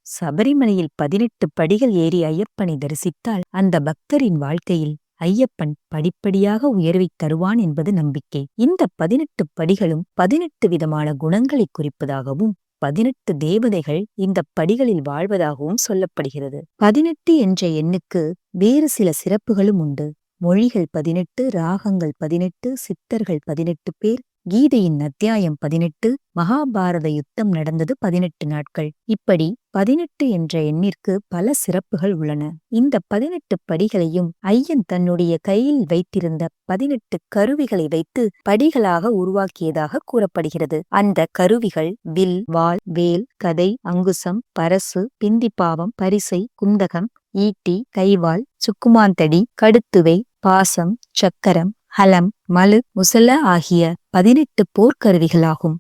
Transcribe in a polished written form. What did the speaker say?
சபரிமலையில் 18 படிகள் ஏறி ஐயப்பனை தரிசித்தால் அந்த பக்தரின் வாழ்க்கையில் ஐயப்பன் படிப்படியாக உயர்வைத் தருவான் என்பது நம்பிக்கை. இந்த 18 படிகளும் 18 விதமான குணங்களை குறிப்பதாகவும் 18 தேவதைகள் இந்த படிகளில் வாழ்வதாகவும் சொல்லப்படுகிறது. 18 என்ற எண்ணுக்கு வேறு சில சிறப்புகளும் உண்டு. மொழிகள் 18, ராகங்கள் 18, சித்தர்கள் 18 பேர், கீதையின் அத்தியாயம் 18, மகாபாரத யுத்தம் நடந்தது 18 நாட்கள். இப்படி 18 என்ற எண்ணிற்கு பல சிறப்புகள் உள்ளன. இந்த 18 படிகளையும் ஐயன் தன்னுடைய கையில் வைத்திருந்த 18 கருவிகளை வைத்து படிகளாக உருவாக்கியதாக கூறப்படுகிறது. அந்த கருவிகள் வில், வாள், வேல், கதை, அங்குசம், பரசு, பிந்திப்பாவம், பரிசை, குந்தகம், ஈட்டி, கைவாள், சுக்குமாந்தடி, கடுத்துவை, பாசம், சக்கரம், ஹலம், மலு, முசல ஆகிய 18 போர்க்கருவிகளாகும்.